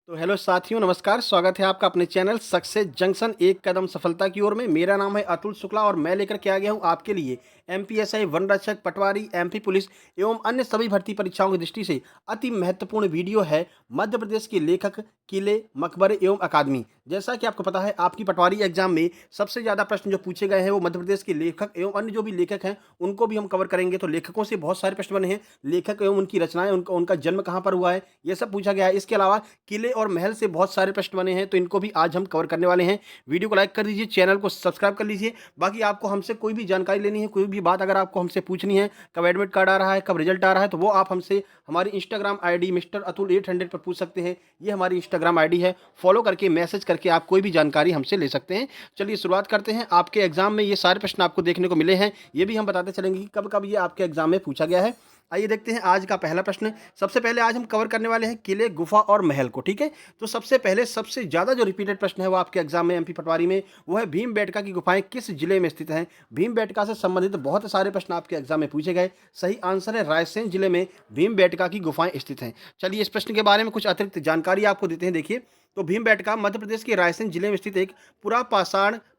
तो हेलो साथियों, नमस्कार। स्वागत है आपका अपने चैनल सक्सेस जंक्शन एक कदम सफलता की ओर में। मेरा नाम है अतुल शुक्ला और मैं लेकर के आ गया हूं आपके लिए एमपीएसआई, वन रक्षक, पटवारी, एमपी पुलिस एवं अन्य सभी भर्ती परीक्षाओं की दृष्टि से अति महत्वपूर्ण वीडियो है मध्य प्रदेश के लेखक, किले, मकबरे एवं अकादमी। जैसा कि आपको पता है, आपकी पटवारी एग्जाम में सबसे ज़्यादा प्रश्न जो पूछे गए हैं वो मध्य प्रदेश के लेखक एवं अन्य जो भी लेखक हैं उनको भी हम कवर करेंगे। तो लेखकों से बहुत सारे प्रश्न बने हैं, लेखक एवं उनकी रचनाएं, उनका जन्म कहाँ पर हुआ है, ये सब पूछा गया है। इसके अलावा किले और महल से बहुत सारे प्रश्न बने हैं, तो इनको भी आज हम कवर करने वाले हैं। वीडियो को लाइक कर दीजिए, चैनल को सब्सक्राइब कर लीजिए। बाकी आपको हमसे कोई भी जानकारी लेनी है, कोई भी बात अगर आपको हमसे पूछनी है, कब एडमिट कार्ड आ रहा है, कब रिजल्ट आ रहा है, तो वो आप हमसे हमारी इंस्टाग्राम आईडी मिस्टर अतुल 800 पर पूछ सकते हैं। ये हमारी इंस्टाग्राम आईडी है, फॉलो करके मैसेज करके आप कोई भी जानकारी हमसे ले सकते हैं। चलिए शुरुआत करते हैं। आपके एग्जाम में ये सारे प्रश्न आपको देखने को मिले हैं, ये भी हम बताते चलेंगे कि कब कब ये आपके एग्जाम में पूछा गया है। आइए देखते हैं आज का पहला प्रश्न। सबसे पहले आज हम कवर करने वाले हैं किले, गुफा और महल को, ठीक है। तो सबसे पहले सबसे ज़्यादा जो रिपीटेड प्रश्न है वो आपके एग्जाम में एमपी पटवारी में वो है भीमबेटका की गुफाएं किस जिले में स्थित हैं। भीमबेटका से संबंधित बहुत सारे प्रश्न आपके एग्जाम में पूछे गए। सही आंसर है रायसेन जिले में भीमबेटका की गुफाएं स्थित हैं। चलिए इस प्रश्न के बारे में कुछ अतिरिक्त जानकारी आपको देते हैं। देखिए, तो भीमबेटका मध्य प्रदेश के रायसेन जिले में स्थित एक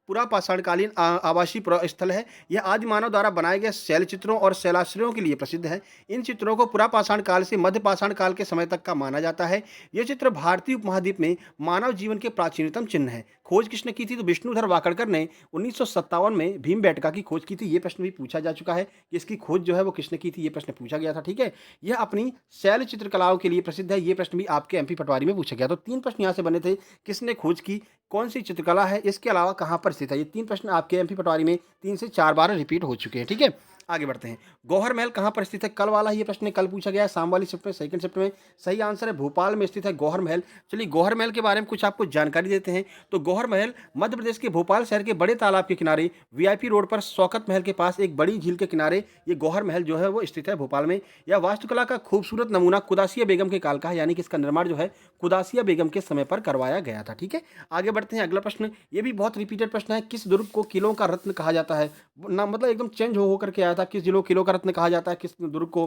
पुरापाषाणकालीन आवासीय स्थल है। यह आदि मानव द्वारा बनाए गए शैल चित्रों और शैलाश्रयों के लिए प्रसिद्ध है। इन चित्रों को पुरापाषाण काल से मध्य पाषाण काल के समय तक का माना जाता है। ये चित्र भारतीय उपमहाद्वीप में मानव जीवन के प्राचीनतम चिन्ह है। खोज किसने की थी? तो विष्णुधर वाकड़कर ने 1957 में भीमबेटका की खोज की थी। ये प्रश्न भी पूछा जा चुका है कि इसकी खोज जो है वो किसने की थी, ये प्रश्न पूछा गया था, ठीक है। यह अपनी शैल चित्रकलाओं के लिए प्रसिद्ध है। ये प्रश्न भी आपके एमपी पटवारी में पूछा गया। तो 3 प्रश्न यहाँ से बने थे, किसने खोज की, कौन सी चित्रकला है, इसके अलावा कहाँ पर स्थित है। ये 3 प्रश्न आपके एमपी पटवारी में 3 से 4 बार रिपीट हो चुके हैं, ठीक है। आगे बढ़ते हैं। गौहर महल कहाँ पर स्थित है? कल वाला ये प्रश्न कल पूछा गया है, शाम वाली शिफ्ट में, सेकंड शिफ्ट में। सही आंसर है भोपाल में स्थित है गौहर महल। चलिए गौहर महल के बारे में कुछ आपको जानकारी देते हैं। तो गौहर महल मध्य प्रदेश के भोपाल शहर के बड़े तालाब के किनारे वीआईपी रोड पर शौकत महल के पास एक बड़ी झील के किनारे ये गौहर महल जो है वो स्थित है भोपाल में। यह वास्तुकला का खूबसूरत नमूना कुदासिया बेगम के काल का है, यानी कि इसका निर्माण जो है कुदासिया बेगम के समय पर करवाया गया था, ठीक है। आगे बढ़ते हैं। अगला प्रश्न ये भी बहुत रिपीटेड प्रश्न है। किस दुर्ग को किलों का रत्न कहा जाता है? ना मतलब एकदम चेंज हो करके आया था। किस जिलों किलों का रत्न कहा जाता है, किस दुर्ग को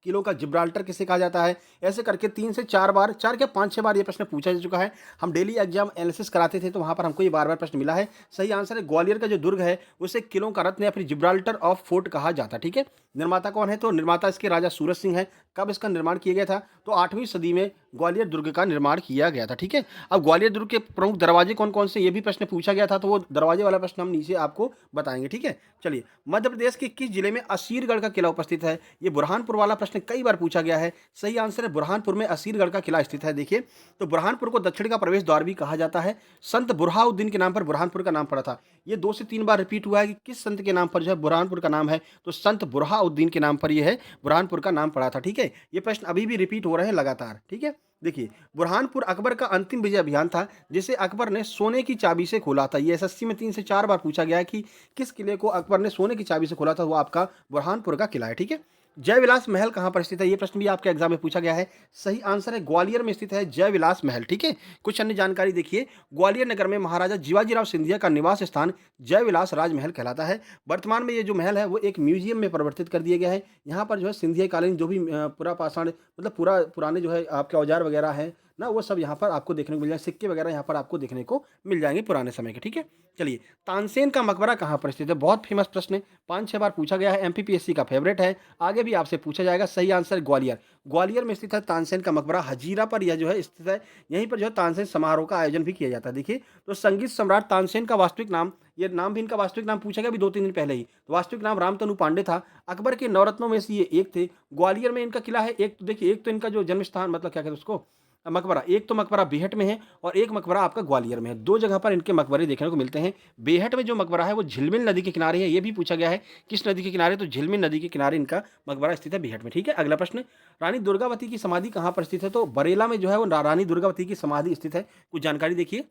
किलो का जिब्राल्टर किसे कहा जाता है? ऐसे करके 3 से 4 बार, 4 क्या 5-6 बार ये प्रश्न पूछा जा चुका है। हम डेली एग्जाम एनालिसिस कराते थे तो वहाँ पर हमको ये बार-बार प्रश्न मिला है। सही आंसर है ग्वालियर का जो दुर्ग है उसे किलों का रत्न या फिर जिब्राल्टर ऑफ फोर्ट कहा जाता है, ठीक है। निर्माता कौन है? तो निर्माता इसके राजा सूरज सिंह है। कब इसका निर्माण किया गया था? तो 8वीं सदी में ग्वालियर दुर्ग का निर्माण किया गया था, ठीक है। अब ग्वालियर दुर्ग के प्रमुख दरवाजे कौन-कौन से, ये भी प्रश्न पूछा गया था, तो वो दरवाजे वाला प्रश्न हम नीचे आपको बताएँगे, ठीक है। चलिए, मध्य प्रदेश के किस जिले में असीरगढ़ का किला उपस्थित है? ये बुरहानपुर वाला प्रश्न कई बार पूछा गया है। सही आंसर है बुरहानपुर में असीरगढ़ का किला स्थित है। देखिए, तो बुरहानपुर को दक्षिण का प्रवेश द्वार भी कहा जाता है। संत बुरहाउद्दीन के नाम पर बुरहानपुर का नाम पड़ा था। ये 2 से 3 बार रिपीट हुआ है कि किस संत के नाम पर जो है बुरहानपुर का नाम है, तो संत बुरहाउद्दीन के नाम पर ये है बुरहानपुर का नाम पड़ा था, ठीक है। ये प्रश्न अभी भी रिपीट हो रहे हैं लगातार, ठीक है। देखिए, बुरहानपुर अकबर का अंतिम विजय अभियान था जिसे अकबर ने सोने की चाबी से खोला था। ये एसएससी में 3 से 4 बार पूछा गया है कि किस किले को अकबर ने सोने की चाबी से खोला था, वो आपका बुरहानपुर का किला है, ठीक है। जयविलास महल कहाँ पर स्थित है? ये प्रश्न भी आपके एग्जाम में पूछा गया है। सही आंसर है ग्वालियर में स्थित है जयविलास महल, ठीक है। कुछ अन्य जानकारी देखिए, ग्वालियर नगर में महाराजा जीवाजीराव सिंधिया का निवास स्थान जयविलास राजमहल कहलाता है। वर्तमान में ये जो महल है वो एक म्यूजियम में परिवर्तित कर दिया गया है। यहाँ पर जो है सिंधिया कालीन जो भी पुरापाषाण मतलब पुराने जो है आपके औजार वगैरह हैं ना, वो सब यहाँ पर आपको देखने को मिल जाए। सिक्के वगैरह यहाँ पर आपको देखने को मिल जाएंगे पुराने समय के, ठीक है। चलिए, तानसेन का मकबरा कहाँ पर स्थित है? बहुत फेमस प्रश्न है, 5-6 बार पूछा गया है, एमपीपीएससी का फेवरेट है, आगे भी आपसे पूछा जाएगा। सही आंसर ग्वालियर। ग्वालियर में स्थित है तानसेन का मकबरा, हजीरा पर यह जो है स्थित है। यहीं पर जो है तानसेन समारोह का आयोजन भी किया जाता है। देखिए, तो संगीत सम्राट तानसेन का वास्तविक नाम, ये नाम भी इनका वास्तविक नाम पूछा गया अभी 2-3 दिन पहले ही। तो वास्तविक नाम रामतनु पांडे था। अकबर के नवरत्नों में से ये एक थे। ग्वालियर में इनका किला है। एक तो देखिए, एक तो इनका जो जन्म स्थान मतलब क्या कहते हैं उसको, मकबरा, एक तो मकबरा बेहट में है और एक मकबरा आपका ग्वालियर में है। 2 जगह पर इनके मकबरे देखने को मिलते हैं। बेहट में जो मकबरा है वो झिलमिल नदी के किनारे है। ये भी पूछा गया है किस नदी के किनारे, तो झिलमिल नदी के किनारे इनका मकबरा स्थित है बेहट में, ठीक है। अगला प्रश्न, रानी दुर्गावती की समाधि कहाँ पर स्थित है? तो बरेला में जो है वो रानी दुर्गावती की समाधि स्थित है। कुछ जानकारी देखिए,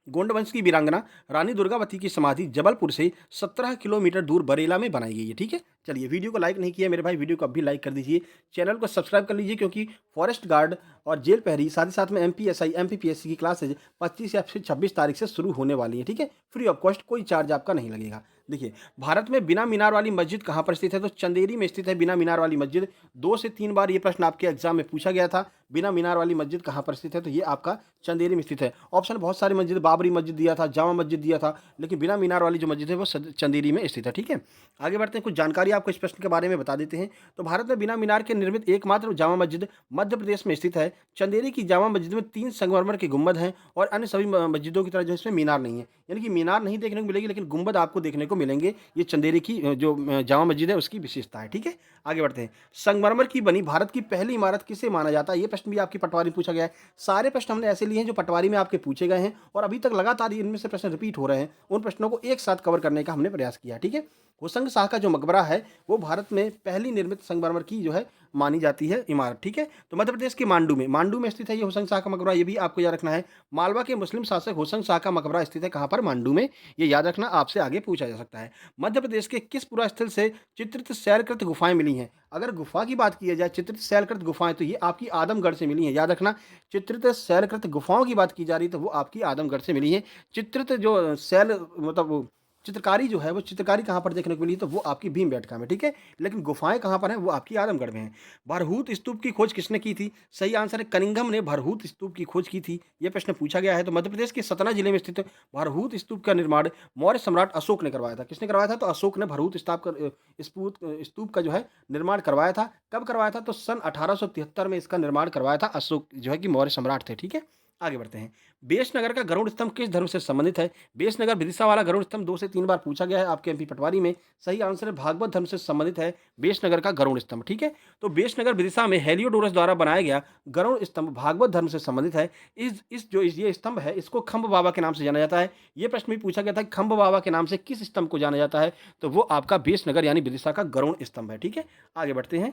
गोंड वंश की वीरांगना रानी दुर्गावती की समाधि जबलपुर से 17 किलोमीटर दूर बरेला में बनाई गई है, ठीक है। चलिए, वीडियो को लाइक नहीं किया मेरे भाई, वीडियो को अब भी लाइक कर दीजिए, चैनल को सब्सक्राइब कर लीजिए, क्योंकि फॉरेस्ट गार्ड और जेल प्रहरी, साथ ही साथ में एमपीएसआई, एमपीपीएससी की क्लासेज 25 या फिर 26 तारीख से शुरू होने वाली है, ठीक है। फ्री ऑफ कॉस्ट, कोई चार्ज आपका नहीं लगेगा। देखिए, भारत में बिना मीनार वाली मस्जिद कहाँ पर स्थित है? तो चंदेरी में स्थित है बिना मीनार वाली मस्जिद। 2 से 3 बार ये प्रश्न आपके एग्जाम में पूछा गया था। बिना मीनार वाली मस्जिद कहाँ पर स्थित है? तो ये आपका चंदेरी में स्थित है। ऑप्शन बहुत सारी मस्जिद, बाबरी मस्जिद दिया था, जामा मस्जिद दिया था, लेकिन बिना मीनार वाली जो मस्जिद है वो चंदेरी में स्थित है, ठीक है। आगे बढ़ते हैं, कुछ जानकारी आपको इस प्रश्न के बारे में बता देते हैं। तो भारत में बिना मीनार के निर्मित एकमात्र जामा मस्जिद मध्य प्रदेश में स्थित है। चंदेरी की जामा मस्जिद में 3 संगमरमर के गुंबद हैं और अन्य सभी मस्जिदों की तरह जो इसमें मीनार नहीं है। यानी कि मीनार नहीं देखने को मिलेगी, लेकिन गुंबद आपको देखने को मिलेंगे। ये चंदेरी की जो जामा मस्जिद है उसकी विशेषता है, ठीक है। आगे बढ़ते हैं, संगमरमर की बनी भारत की पहली इमारत किसे माना जाता है? ये प्रश्न भी आपकी पटवारी में पूछा गया है। सारे प्रश्न हमने ऐसे लिए हैं जो पटवारी में आपके पूछे गए हैं और अभी तक लगातार इनमें से प्रश्न रिपीट हो रहे हैं। उन प्रश्नों को एक साथ कवर करने का हमने प्रयास किया, ठीक है। होशंग शाह का जो मकबरा है वो भारत में पहली निर्मित संगमरमर की जो है मानी जाती है इमारत, ठीक है। तो मध्य प्रदेश के मांडू में स्थित है ये होशंग शाह का मकबरा, ये भी आपको याद रखना है। मालवा के मुस्लिम शासक होशंग शाह का मकबरा स्थित है कहाँ पर? मांडू में। ये याद रखना, आपसे आगे पूछा जा सकता है। मध्य प्रदेश के किस पुरास्थल से चित्रित शैलकृत गुफाएं मिली हैं? अगर गुफा की बात की जाए, चित्रित शैलकृत गुफाएं, तो ये आपकी आदमगढ़ से मिली हैं, याद रखना। चित्रित शैलकृत गुफाओं की बात की जा रही है तो वो आपकी आदमगढ़ से मिली है। चित्रित जो शैल मतलब वो चित्रकारी जो है वो चित्रकारी कहाँ पर देखने को मिली? तो वो आपकी भीमबेटका में, ठीक है। लेकिन गुफाएं कहाँ पर हैं? वो आपकी आदमगढ़ में हैं। भरहूत स्तूप की खोज किसने की थी? सही आंसर है कनिंघम ने भरहूत स्तूप की खोज की थी। ये प्रश्न पूछा गया है। तो मध्य प्रदेश के सतना जिले में स्थित भरहूत स्तूप का निर्माण मौर्य सम्राट अशोक ने करवाया था। किसने करवाया था? तो अशोक ने भरहूत स्तूप का जो है निर्माण करवाया था। कब करवाया था? तो सन 1873 में इसका निर्माण करवाया था अशोक, जो है कि मौर्य सम्राट थे, ठीक है। आगे बढ़ते हैं, बेशनगर का गरुड़ स्तंभ किस धर्म से संबंधित है? बेशनगर विदिशा वाला गरुड़ स्तंभ 2 से 3 बार पूछा गया है आपके एमपी पटवारी में। सही आंसर है भागवत धर्म से संबंधित है बेशनगर का गरुड़ स्तंभ, ठीक है। तो बेशनगर विदिशा में हेलियोडोरस द्वारा बनाया गया गरुड़ स्तंभ भागवत धर्म से संबंधित है। ये स्तंभ है इसको खंभ बाबा के नाम से जाना जाता है। ये प्रश्न भी पूछा गया था, खंभ बाबा के नाम से किस स्तंभ को जाना जाता है? तो वो आपका बेशनगर यानी विदिशा का गरुड़ स्तंभ है, ठीक है। आगे बढ़ते हैं,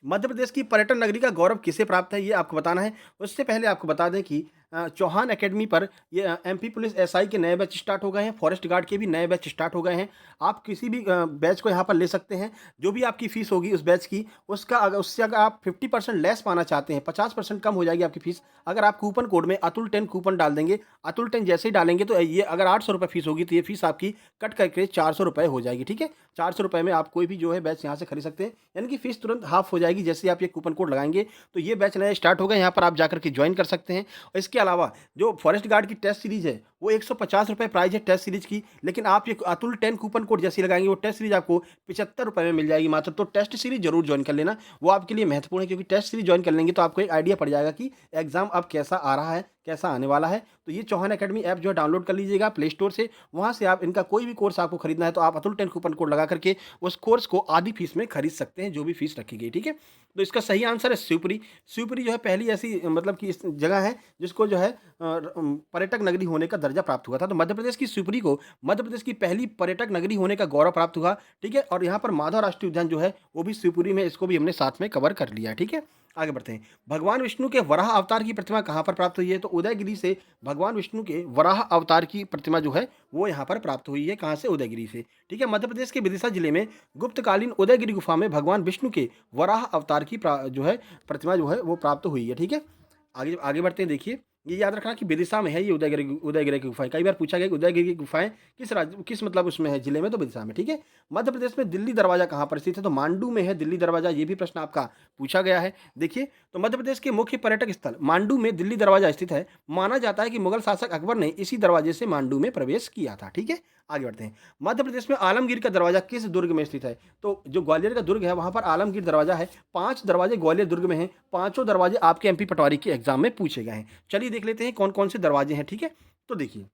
मध्य प्रदेश की पर्यटन नगरी का गौरव किसे प्राप्त है? ये आपको बताना है। उससे पहले आपको बता दें कि चौहान एकेडमी पर ये एमपी पुलिस एसआई के नए बैच स्टार्ट हो गए हैं, फॉरेस्ट गार्ड के भी नए बैच स्टार्ट हो गए हैं। आप किसी भी बैच को यहाँ पर ले सकते हैं। जो भी आपकी फ़ीस होगी उस बैच की, उससे अगर आप 50% लेस पाना चाहते हैं, 50% कम हो जाएगी आपकी फ़ीस। अगर आप कूपन कोड में अतुल 10 कूपन डाल देंगे, अतुल 10 जैसे ही डालेंगे तो ये अगर 800 रुपये फ़ीस होगी तो ये फ़ीस आपकी कट करके 400 रुपये हो जाएगी, ठीक है। 400 रुपये में आप कोई भी जो है बैच यहाँ से खरीद सकते हैं, यानी कि फ़ीस तुरंत हाफ हो जाएगी जैसे आप ये कूपन कोड लगाएंगे। तो ये बैच नया स्टार्ट होगा, यहाँ पर आप जाकर के ज्वाइन कर सकते हैं। और इसके अलावा जो फॉरेस्ट गार्ड की टेस्ट सीरीज है वो 150 रुपये प्राइस है टेस्ट सीरीज की, लेकिन आप ये अतुल 10 कूपन कोड जैसे लगाएंगे वो टेस्ट सीरीज आपको 75 रुपये में मिल जाएगी मात्र। तो टेस्ट सीरीज जरूर ज्वाइन कर लेना, वो आपके लिए महत्वपूर्ण है, क्योंकि टेस्ट सीरीज ज्वाइन कर लेंगे तो आपको एक आइडिया पड़ जाएगा कि एग्जाम अब कैसा आ रहा है, कैसा आने वाला है। तो ये चौहान एकेडमी ऐप जो है डाउनलोड कर लीजिएगा प्ले स्टोर से। वहाँ से आप इनका कोई भी कोर्स आपको खरीदना है तो आप अतुल 10 कूपन कोड लगा करके उस कोर्स को आधी फीस में खरीद सकते हैं, जो भी फीस रखी गई, ठीक है। तो इसका सही आंसर है शिवपुरी। शिवपुरी जो है पहली ऐसी मतलब कि इस जगह है जिसको जो है पर्यटक नगरी होने का दर्जा प्राप्त हुआ था। तो मध्य प्रदेश की शिवपुरी को मध्य प्रदेश की पहली पर्यटक नगरी होने का गौरव प्राप्त हुआ, ठीक है। और यहाँ पर माधव राष्ट्रीय उद्यान जो है वो भी शिवपुरी में, इसको भी हमने साथ में कवर कर लिया, ठीक है। आगे बढ़ते हैं, भगवान विष्णु के वराह अवतार की प्रतिमा कहाँ पर प्राप्त हुई है? तो उदयगिरी से भगवान विष्णु के वराह अवतार की प्रतिमा जो है वो यहाँ पर प्राप्त हुई है। कहाँ से? उदयगिरी से, ठीक है। मध्य प्रदेश के विदिशा जिले में गुप्तकालीन उदयगिरी गुफा में भगवान विष्णु के वराह अवतार की जो है प्रतिमा जो है वो प्राप्त हुई है, ठीक है। आगे आगे बढ़ते हैं, देखिए ये याद रखना कि विदिशा में है ये उदयगिरी की गुफाएं। कई बार पूछा गया कि उदयगिरी की गुफाएं किस राज्य किस मतलब उसमें है जिले में? तो विदिशा में, ठीक है। मध्य प्रदेश में दिल्ली दरवाजा कहाँ पर स्थित है? तो मांडू में है दिल्ली दरवाजा। ये भी प्रश्न आपका पूछा गया है। देखिए, तो मध्य प्रदेश के मुख्य पर्यटक स्थल मांडू में दिल्ली दरवाजा स्थित है। माना जाता है कि मुगल शासक अकबर ने इसी दरवाजे से मांडू में प्रवेश किया था, ठीक है। आगे बढ़ते हैं, मध्य प्रदेश में आलमगीर का दरवाजा किस दुर्ग में स्थित है? तो जो ग्वालियर का दुर्ग है वहां पर आलमगीर दरवाजा है। 5 दरवाजे ग्वालियर दुर्ग में हैं। पांचों दरवाजे आपके एमपी पटवारी के एग्जाम में पूछे गए हैं। चलिए देख लेते हैं कौन कौन से दरवाजे हैं, ठीक है। तो देखिए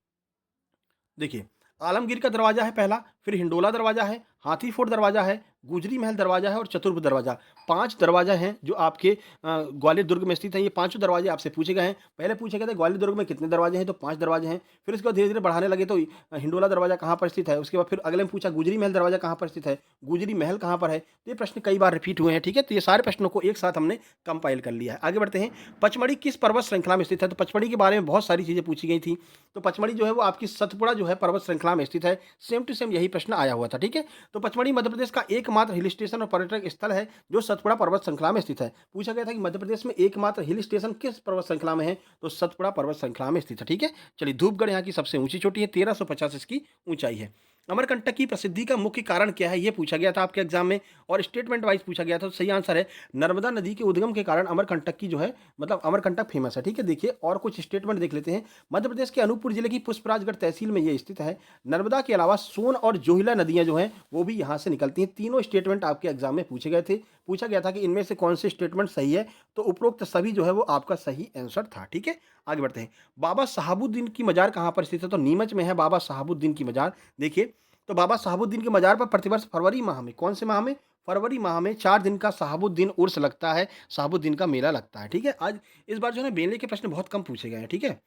देखिए आलमगीर का दरवाजा है पहला, फिर हिंडोला दरवाजा है, हाथी फोर्ट दरवाजा है, गुजरी महल दरवाजा है और चतुर्भ दरवाजा। 5 दरवाजा हैं जो आपके ग्वालियर दुर्ग में स्थित है। ये पांचों दरवाजे आपसे पूछे गए हैं। पहले पूछे गए थे ग्वालियर दुर्ग में कितने दरवाजे हैं? तो 5 दरवाजे हैं। फिर इसके बाद धीरे धीरे बढ़ाने लगे तो हिंडोला दरवाजा कहाँ पर स्थित है, उसके बाद फिर अगले में पूछा गुजरी महल दरवाजा कहाँ पर स्थित है, गुजरी महल कहाँ पर है। तो ये प्रश्न कई बार रिपीट हुए हैं, ठीक है। तो ये सारे प्रश्नों को एक साथ हमने कंपाइल कर लिया है। आगे बढ़ते हैं, पचमढ़ी किस पर्वत श्रृंखला में स्थित है? तो पचमढ़ी के बारे में बहुत सारी चीजें पूछी गई थी। तो पचमढ़ी जो है वो आपकी सतपुड़ा जो है पर्वत श्रृंखला में स्थित है। सेम टू सेम यही प्रश्न आया हुआ था, ठीक है। तो पचमढ़ी मध्य प्रदेश का एक एकमात्र हिल स्टेशन और पर्यटक स्थल है जो सतपुड़ा पर्वत श्रृंखला में स्थित है। पूछा गया था कि मध्य प्रदेश में एकमात्र हिल स्टेशन किस पर्वत श्रृंखला में है? तो सतपुड़ा पर्वत श्रृंखला में स्थित है, ठीक है। चलिए, धूपगढ़ यहाँ की सबसे ऊँची चोटी है, 1350 इसकी ऊँचाई है। अमरकंटक की प्रसिद्धि का मुख्य कारण क्या है? ये पूछा गया था आपके एग्जाम में और स्टेटमेंट वाइज़ पूछा गया था। तो सही आंसर है नर्मदा नदी के उद्गम के कारण अमरकंटक की जो है मतलब अमरकंटक फेमस है, ठीक है। देखिए और कुछ स्टेटमेंट देख लेते हैं। मध्य प्रदेश के अनूपपुर जिले की पुष्पराजगढ़ तहसील में ये स्थित है। नर्मदा के अलावा सोन और जोहिला नदियाँ जो हैं वो भी यहाँ से निकलती हैं। तीनों स्टेटमेंट आपके एग्जाम में पूछे गए थे। पूछा गया था कि इनमें से कौन से स्टेटमेंट सही है, तो उपरोक्त सभी जो है वो आपका सही आंसर था, ठीक है। आगे बढ़ते हैं। बाबा साहबुद्दीन की मजार कहाँ पर स्थित है? तो नीमच में है बाबा साहबुद्दीन की मजार। देखिए, तो बाबा साहबुद्दीन के मजार पर प्रतिवर्ष फरवरी माह में, कौन से माह में? फरवरी माह में 4 दिन का साहबुद्दीन उर्स लगता है, साहबुद्दीन का मेला लगता है, ठीक है। आज इस बार जो है ना मेले के प्रश्न बहुत कम पूछे गए हैं, ठीक है।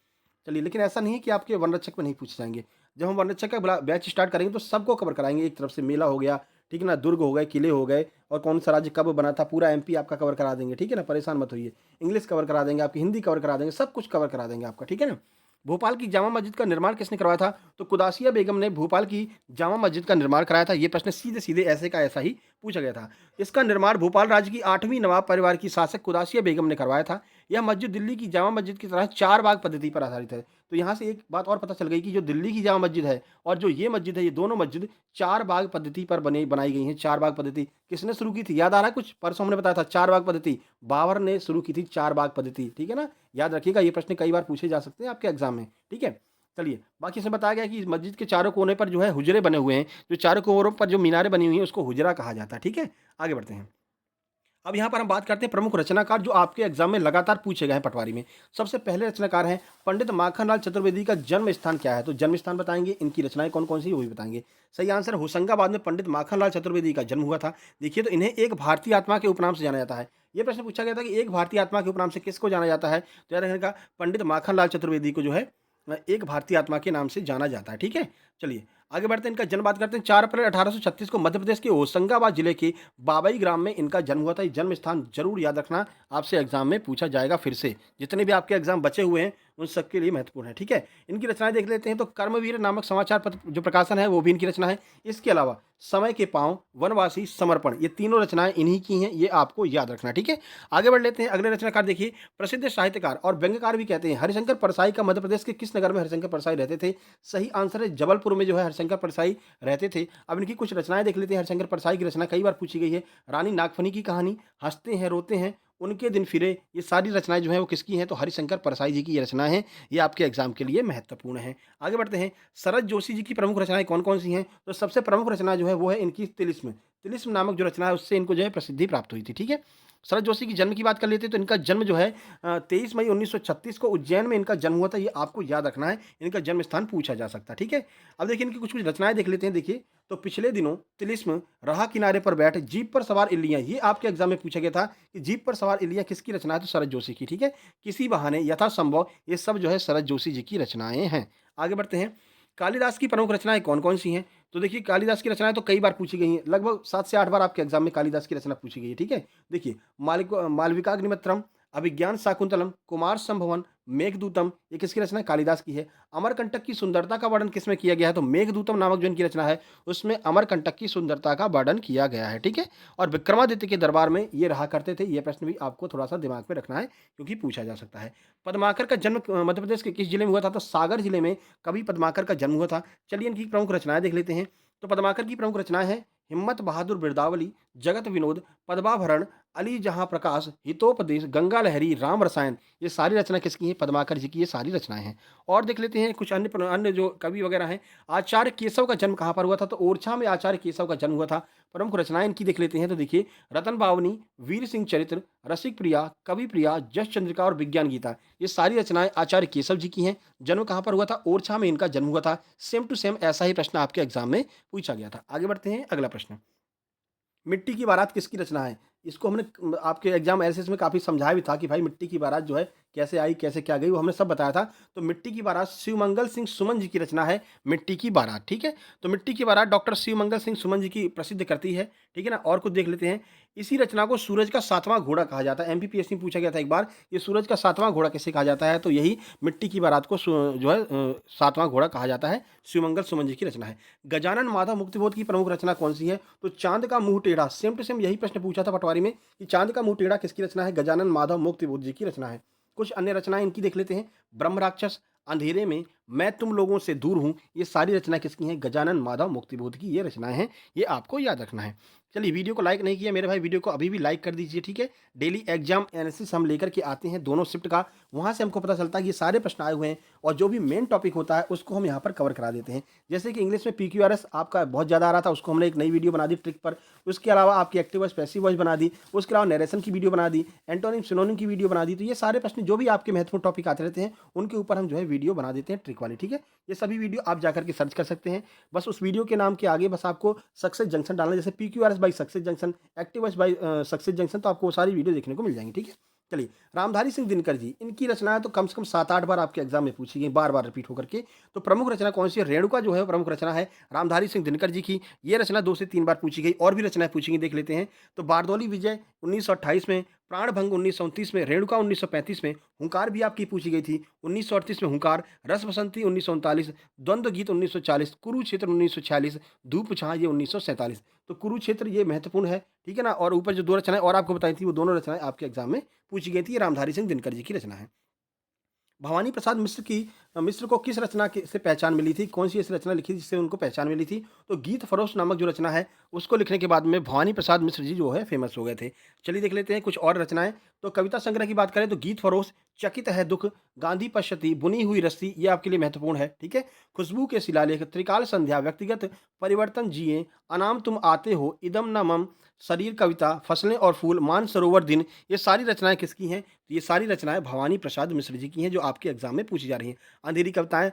चलिए, लेकिन ऐसा नहीं है कि आपके वनरक्षक में नहीं पूछे जाएँगे। जब हम वनरक्षक का बैच स्टार्ट करेंगे तो सबको कवर कराएँगे। एक तरफ से मेला हो गया, ठीक है ना, दुर्ग हो गए, किले हो गए और कौन-सा राज्य कब बना था, पूरा एमपी आपका कवर करा देंगे, ठीक है ना, परेशान मत होइए। इंग्लिश कवर करा देंगे, आपकी हिंदी कवर करा देंगे, सब कुछ कवर करा देंगे आपका, ठीक है ना। भोपाल की जामा मस्जिद का निर्माण किसने करवाया था? तो कुदासिया बेगम ने भोपाल की जामा मस्जिद का निर्माण कराया था। ये प्रश्न सीधे-सीधे ऐसे का ऐसा ही पूछा गया था। इसका निर्माण भोपाल राज्य की 8वीं नवाब परिवार की शासक कुदासिया बेगम ने करवाया था। यह मस्जिद दिल्ली की जामा मस्जिद की तरह 4 बाग पद्धति पर आधारित है। तो यहाँ से एक बात और पता चल गई कि जो दिल्ली की जामा मस्जिद है और जो ये मस्जिद है, ये दोनों मस्जिद 4 बाग पद्धति पर बनाई गई हैं। 4 बाग पद्धति किसने शुरू की थी? याद आ रहा है कुछ? परसों हमने बताया था 4 बाग पद्धति, बाबर ने शुरू की थी 4 बाग पद्धति, ठीक है ना? याद रखिएगा, ये प्रश्न कई बार पूछे जा सकते हैं आपके एग्जाम में, ठीक है। चलिए, बाकी इसमें बताया गया कि इस मस्जिद के चारों कोने पर जो है हुजरे बने हुए हैं। जो चारों कोनों पर जो मीनारें बनी हुई हैं उसको हुजरा कहा जाता है, ठीक है। आगे बढ़ते हैं। अब यहाँ पर हम बात करते हैं प्रमुख रचनाकार जो आपके एग्जाम में लगातार पूछे गए हैं पटवारी में। सबसे पहले रचनाकार हैं पंडित माखनलाल चतुर्वेदी का जन्म स्थान क्या है? तो जन्म स्थान बताएंगे, इनकी रचनाएं कौन-कौन सी वो भी बताएंगे। सही आंसर, होशंगाबाद में पंडित माखनलाल चतुर्वेदी का जन्म हुआ था। देखिए, तो इन्हें एक भारतीय आत्मा के उपनाम से जाना जाता है। ये प्रश्न पूछा गया था कि एक भारतीय आत्मा के उपनाम से किसको जाना जाता है? तो याद रखिएगा, पंडित माखनलाल चतुर्वेदी को जो है एक भारतीय आत्मा के नाम से जाना जाता है, ठीक है। चलिए, आगे बढ़ते हैं, इनका जन्म बात करते हैं। 4 अप्रैल 1836 को मध्य प्रदेश के होशंगाबाद जिले के बाबई ग्राम में इनका जन्म हुआ था। ये जन्म स्थान जरूर याद रखना, आपसे एग्जाम में पूछा जाएगा फिर से। जितने भी आपके एग्जाम बचे हुए हैं उन सबके लिए महत्वपूर्ण है, ठीक है। इनकी रचनाएं देख लेते हैं। तो कर्मवीर नामक समाचार पत्र जो प्रकाशन है वो भी इनकी रचना है। इसके अलावा समय के पांव, वनवासी, समर्पण, ये तीनों रचनाएं इन्हीं की हैं, ये आपको याद रखना, ठीक है। आगे बढ़ लेते हैं। अगले रचनाकार देखिए, प्रसिद्ध साहित्यकार और व्यंग्यकार भी कहते हैं हरिशंकर परसाई का मध्य प्रदेश के किस नगर में हरिशंकर परसाई रहते थे? सही आंसर है जबलपुर में जो है हरिशंकर परसाई रहते थे। अब इनकी कुछ रचनाएं देख लेते हैं। हरिशंकर परसाई की रचना कई बार पूछी गई है। रानी नागफनी की कहानी, हंसते हैं रोते हैं, उनके दिन फिरे, ये सारी रचनाएं जो हैं वो किसकी हैं? तो हरिशंकर परसाई जी की ये रचना है। ये आपके एग्जाम के लिए महत्वपूर्ण है। आगे बढ़ते हैं। शरद जोशी जी की प्रमुख रचनाएं कौन-कौन सी हैं? तो सबसे प्रमुख रचना जो है वो है इनकी तिलिस्म। तिलिस्म नामक जो रचना है उससे इनको जो है प्रसिद्धि प्राप्त हुई थी, ठीक है। शरद जोशी की जन्म की बात कर लेते हैं तो इनका जन्म जो है 23 मई 1936 को उज्जैन में इनका जन्म हुआ था। ये आपको याद रखना है, इनका जन्म स्थान पूछा जा सकता है, ठीक है। अब देखिए इनकी कुछ-कुछ रचनाएं देख लेते हैं। देखिए, तो पिछले दिनों तिलिस्म, राह किनारे पर बैठ, जीप पर सवार इल्लियाँ, ये आपके एग्जाम में पूछा गया था कि जीप पर सवार इल्लियाँ किसकी रचना है? तो शरद जोशी की, ठीक है। किसी बहाने, यथासंभव, ये सब जो है शरद जोशी जी की रचनाएं हैं। आगे बढ़ते हैं। कालिदास की प्रमुख रचनाएं कौन-कौन सी हैं? तो देखिए, कालिदास की रचनाएं तो कई बार पूछी गई हैं। लगभग 7 से 8 बार आपके एग्जाम में कालिदास की रचना पूछी गई है, ठीक है। देखिए, मालविकाग्निमित्रम, अभिज्ञान शाकुंतलम, कुमार संभवन, मेघदूतम, ये किसकी रचना है? कालिदास की है। अमरकंटक की सुंदरता का वर्णन किसमें किया गया है? तो मेघदूतम नामक जो इनकी रचना है उसमें अमरकंटक की सुंदरता का वर्णन किया गया है, ठीक है। और विक्रमादित्य के दरबार में ये रहा करते थे। ये प्रश्न भी आपको थोड़ा सा दिमाग में रखना है क्योंकि पूछा जा सकता है। पद्माकर का जन्म मध्य प्रदेश के किस जिले में हुआ था? तो सागर जिले में कवि पद्माकर का जन्म हुआ था। चलिए, इनकी प्रमुख रचनाएं देख लेते हैं। तो पद्माकर की प्रमुख रचनाएं हैं हिम्मत बहादुर बिरदावली, जगत विनोद, पद्माभरण, अली जहां प्रकाश, हितोपदेश, गंगा लहरी, राम रसायन, ये सारी रचना किसकी हैं? पद्माकर जी की ये सारी रचनाएं हैं। और देख लेते हैं कुछ अन्य अन्य जो कवि वगैरह हैं। आचार्य केशव का जन्म कहाँ पर हुआ था? तो ओरछा में आचार्य केशव का जन्म हुआ था। प्रमुख रचनाएं इनकी देख लेते हैं। तो देखिए, रतन बावनी, वीर सिंह चरित्र, रसिक प्रिया, कवि प्रिया, जश चंद्रिका और विज्ञान गीता, ये सारी रचनाएं आचार्य केशव जी की हैं। जन्म कहाँ पर हुआ था? ओरछा में इनका जन्म हुआ था। सेम टू सेम ऐसा ही प्रश्न आपके एग्जाम में पूछा गया था। आगे बढ़ते हैं। अगला प्रश्न, मिट्टी की बारात किसकी रचना है? इसको हमने आपके एग्जाम एनालिसिस में काफ़ी समझाया भी था कि भाई मिट्टी की बारात जो है कैसे आई, कैसे क्या गई, वो हमने सब बताया था। तो मिट्टी की बारात शिवमंगल सिंह सुमन जी की रचना है, मिट्टी की बारात, ठीक है। तो मिट्टी की बारात डॉक्टर शिवमंगल सिंह सुमन जी की प्रसिद्ध करती है, ठीक है ना। और कुछ देख लेते हैं। इसी रचना को सूरज का सातवां घोड़ा कहा जाता है। एमपीपीएससी में पूछा गया था एक बार, ये सूरज का सातवां घोड़ा किसे कहा जाता है? तो यही मिट्टी की बारात को जो है सातवां घोड़ा कहा जाता है। शिवमंगल सुमन जी की रचना है। गजानन माधव मुक्तिबोध की प्रमुख रचना कौन सी है? तो चांद का मुंह टेढ़ा, सेम टू सेम यही प्रश्न पूछा था पटवारी में कि चांद का मुंह टेढ़ा किसकी रचना है? गजानन माधव मुक्तिबोध जी की रचना है। कुछ अन्य रचनाएं इनकी देख लेते हैं। ब्रह्म राक्षस, अंधेरे में, मैं तुम लोगों से दूर हूं, ये सारी रचनाएं किसकी हैं? गजानन माधव मुक्तिबोध की ये रचनाएं हैं। ये आपको याद रखना है। चलिए, वीडियो को लाइक नहीं किया मेरे भाई, वीडियो को अभी भी लाइक कर दीजिए, ठीक है। डेली एग्जाम एनालिसिस हम लेकर के आते हैं दोनों शिफ्ट का, वहां से हमको पता चलता है कि ये सारे प्रश्न आए हुए हैं और जो भी मेन टॉपिक होता है उसको हम यहाँ पर कवर करा देते हैं। जैसे कि इंग्लिश में PQRS आपका बहुत ज़्यादा आ रहा था, उसको हमने एक नई वीडियो बना दी ट्रिक पर। उसके अलावा आपकी एक्टिव वॉइस पैसिव वॉइस बना दी, उसके अलावा नरेशन की वीडियो बना दी, एंटोनिम सिनोनिम की वीडियो बना दी। तो ये सारे प्रश्न जो भी आपके महत्वपूर्ण टॉपिक आते रहते हैं उनके ऊपर हम जो है वीडियो बना देते हैं ट्रिक वाली, ठीक है। ये सभी वीडियो आप जाकर के सर्च कर सकते हैं। बस उस वीडियो के नाम के आगे बस आपको सक्सेस जंक्शन डालना है, जैसे PQRS बाई सक्सेस जंक्शन, एक्टिवस बाई सक्सेस जंक्शन, तो आपको वो सारी वीडियो देखने को मिल जाएंगी, ठीक है। चलिए, रामधारी सिंह दिनकर जी, इनकी रचनाएं तो कम से कम 7-8 बार आपके एग्जाम में पूछी गई, बार बार रिपीट होकर के। तो प्रमुख रचना कौन सी है? रेणुका जो है प्रमुख रचना है रामधारी सिंह दिनकर जी की। ये रचना 2 से 3 बार पूछी गई, और भी रचनाएं पूछी गई, देख लेते हैं। तो बारदौली विजय 1928 में, प्राणभंग 1929 में, रेणुका 1935 में, हुंकार भी आपकी पूछी गई थी 1938 में हुंकार, रस बसंती 1939, द्वंद्व गीत 1940, कुरुक्षेत्र 1946, धूप छां ये 1947। तो कुरुक्षेत्र ये महत्वपूर्ण है, ठीक है ना। और ऊपर जो 2 रचनाएं और आपको बताई थी वो दोनों रचनाएं आपके एग्जाम में पूछी गई थी। ये रामधारी सिंह दिनकर जी की रचना है। भवानी प्रसाद मिश्र को किस रचना से पहचान मिली थी? कौन सी ऐसी रचना लिखी थी जिससे उनको पहचान मिली थी? तो गीत फरोश नामक जो रचना है उसको लिखने के बाद में भवानी प्रसाद मिश्र जी जो है फेमस हो गए थे। चलिए देख लेते हैं कुछ और रचनाएं। तो कविता संग्रह की बात करें तो गीत फरोश, चकित है दुख, गांधी पश्यति, बुनी हुई रस्सी, ये आपके लिए महत्वपूर्ण है, ठीक है। खुशबू के शिलालेख, त्रिकाल संध्या, व्यक्तिगत परिवर्तन जिए, अनाम तुम आते हो, इदम न मम, शरीर कविता, फसलें और फूल, मानसरोवर दिन, ये सारी रचनाएं किसकी हैं? तो ये सारी रचनाएं भवानी प्रसाद मिश्र जी की हैं, जो आपके एग्जाम में पूछी जा रही हैं। अंधेरी कविताएं,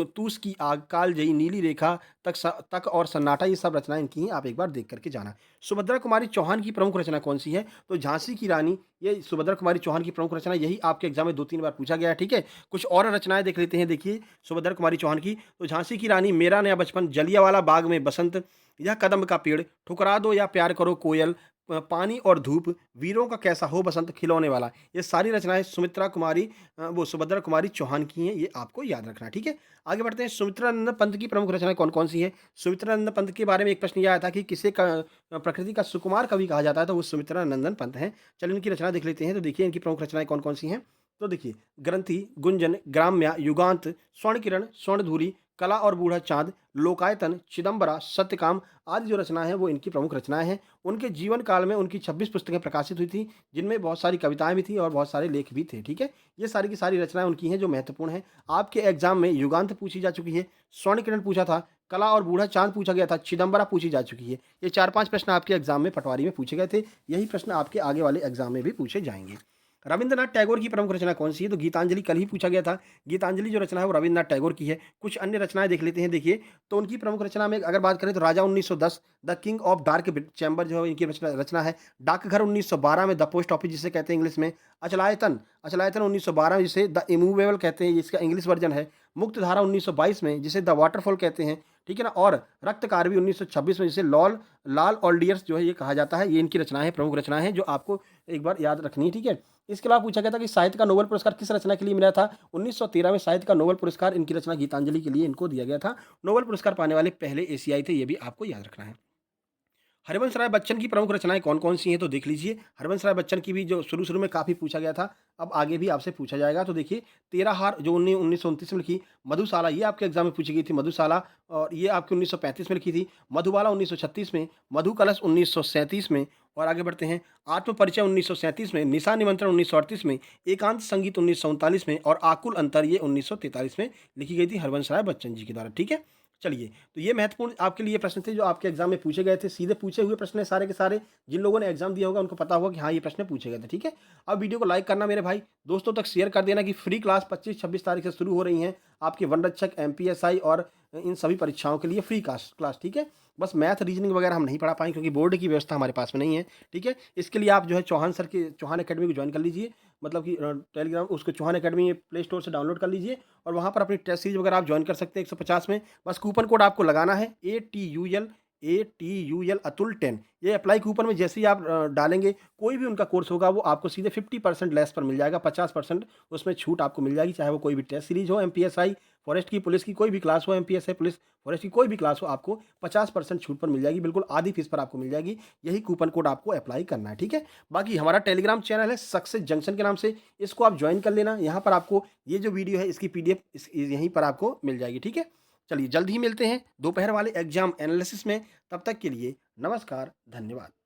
तूस की आग, कालजयी, नीली रेखा, तक और सन्नाटा, ये सब रचनाएं इनकी हैं, आप एक बार देख करके जाना। सुभद्रा कुमारी चौहान की प्रमुख रचना कौन सी है? तो झांसी की रानी, ये सुभद्रा कुमारी चौहान की प्रमुख रचना, यही आपके एग्जाम में 2-3 बार पूछा गया है, ठीक है। कुछ और रचनाएं देख लेते हैं, देखिए सुभद्रा कुमारी चौहान की। तो झांसी की रानी, मेरा नया बचपन, जलियांवाला बाग में बसंत, यह कदम का पेड़, ठुकरा दो या प्यार करो कोयल, पानी और धूप, वीरों का कैसा हो बसंत, खिलौने वाला, ये सारी रचनाएं सुमित्रा कुमारी वो सुभद्रा कुमारी चौहान की हैं, ये आपको याद रखना, ठीक है। आगे बढ़ते हैं। सुमित्रानंद पंत की प्रमुख रचनाएं कौन कौन सी हैं? सुमित्रानंद पंत के बारे में एक प्रश्न यह आया था कि किसे प्रकृति का सुकुमार कवि कहा जाता है? तो वो सुमित्रानंदन पंत हैं। चलिए इनकी रचना देख लेते हैं। तो देखिए इनकी प्रमुख रचनाएं कौन कौन सी हैं। तो देखिए, ग्रंथि, गुंजन, ग्राम्या, युगांत, स्वर्ण किरण, स्वर्णधूरी, कला और बूढ़ा चांद, लोकायतन, चिदंबरा, सत्यकाम आदि जो रचनाएं हैं वो इनकी प्रमुख रचनाएं हैं। उनके जीवन काल में उनकी 26 पुस्तकें प्रकाशित हुई थी, जिनमें बहुत सारी कविताएं भी थी और बहुत सारे लेख भी थे, ठीक है। ये सारी की सारी रचनाएं उनकी हैं जो महत्वपूर्ण हैं। आपके एग्जाम में युगांत पूछी जा चुकी है, स्वर्ण किरण पूछा था, कला और बूढ़ा चांद पूछा गया था, चिदंबरा पूछी जा चुकी है। ये 4-5 प्रश्न आपके एग्जाम में पटवारी में पूछे गए थे। यही प्रश्न आपके आगे वाले एग्जाम में भी पूछे जाएंगे। रविंद्रनाथ टैगोर की प्रमुख रचना कौन सी है? तो गीतांजलि कल ही पूछा गया था। गीतांजलि जो रचना है वो रविंद्रनाथ टैगोर की है। कुछ अन्य रचनाएं देख लेते हैं, देखिए। तो उनकी प्रमुख रचना में अगर बात करें तो राजा 1910, the king of dark chamber जो है इनकी रचना है। डाकघर 1912 में, द पोस्ट ऑफिस जिसे कहते हैं इंग्लिश में। अचलायतन, अचलायतन 1912 में, जिसे द इमूवेबल कहते हैं, इसका इंग्लिश वर्जन है। मुक्तधारा 1922 में, जिसे द वाटरफॉल कहते हैं, ठीक है ना। और रक्त कारवी 1926 में, जिसे लाल ऑल्डियर्स जो है ये कहा जाता है। ये इनकी रचनाएं हैं, प्रमुख रचनाएं हैं जो आपको एक बार याद रखनी है, ठीक है। इसके अलावा पूछा गया था कि साहित्य का नोबेल पुरस्कार किस रचना के लिए मिला था? 1913 में साहित्य का नोबेल पुरस्कार इनकी रचना गीतांजलि के लिए इनको दिया गया था। नोबेल पुरस्कार पाने वाले पहले एशियाई थे, ये भी आपको याद रखना है। हरिवंश राय बच्चन की प्रमुख रचनाएं कौन-कौन सी हैं? तो देख लीजिए। हरिवंश राय बच्चन की भी जो शुरू-शुरू में काफ़ी पूछा गया था, अब आगे भी आपसे पूछा जाएगा। तो देखिए, तेरा हार जो 1929 में लिखी, मधुशाला ये आपके एग्ज़ाम में पूछी गई थी, मधुशाला, और ये आपकी 1935 में लिखी थी। मधुबाला 1936 में, मधु कलश 1937 में, और आगे बढ़ते हैं। आत्मपरिचय 1937 में, निशा निमंत्रण 1938 में, एकांत संगीत 1939 में, और आकुल अंतर ये 1943 में लिखी गई थी हरवंश राय बच्चन जी के द्वारा, ठीक है। चलिए, तो ये महत्वपूर्ण आपके लिए प्रश्न थे जो आपके एग्जाम में पूछे गए थे। सीधे पूछे हुए प्रश्न हैं सारे के सारे। जिन लोगों ने एग्जाम दिया होगा उनको पता होगा कि हाँ, ये प्रश्न पूछे गए थे, ठीक है। अब वीडियो को लाइक करना मेरे भाई, दोस्तों तक शेयर कर देना कि फ्री क्लास 25-26 तारीख से शुरू हो रही हैं आपके वन रक्षक, एमपीएसआई और इन सभी परीक्षाओं के लिए फ्री क्लास, ठीक है। बस मैथ रीजनिंग वगैरह हम नहीं पढ़ा पाएंगे क्योंकि बोर्ड की व्यवस्था हमारे पास में नहीं है, ठीक है। इसके लिए आप जो है चौहान एकेडमी को ज्वाइन कर लीजिए, मतलब कि टेलीग्राम उसको चौहान एकेडमी प्ले स्टोर से डाउनलोड कर लीजिए और वहाँ पर अपनी टेस्ट सीरीज वगैरह आप ज्वाइन कर सकते हैं 150 में। बस कूपन कोड आपको लगाना है, ATUL ATUL अतुल 10, ये अप्लाई कूपन में जैसे ही आप डालेंगे, कोई भी उनका कोर्स होगा वो आपको सीधे 50% लेस पर मिल जाएगा, 50% उसमें छूट आपको मिल जाएगी, चाहे वो कोई भी टेस्ट सीरीज हो, एमपीएसआई, फॉरेस्ट की, पुलिस की कोई भी क्लास हो, एमपीएसआई, पुलिस, फॉरेस्ट की कोई भी क्लास हो, आपको 50% छूट पर मिल जाएगी, बिल्कुल आधी फीस पर आपको मिल जाएगी। यही कूपन कोड आपको अप्लाई करना है, ठीक है। बाकी हमारा टेलीग्राम चैनल है सक्सेस जंक्शन के नाम से, इसको आप ज्वाइन कर लेना। यहाँ पर आपको ये जो वीडियो है इसकी पीडीएफ यहीं पर आपको मिल जाएगी, ठीक है। चलिए जल्द ही मिलते हैं दोपहर वाले एग्जाम एनालिसिस में, तब तक के लिए नमस्कार, धन्यवाद।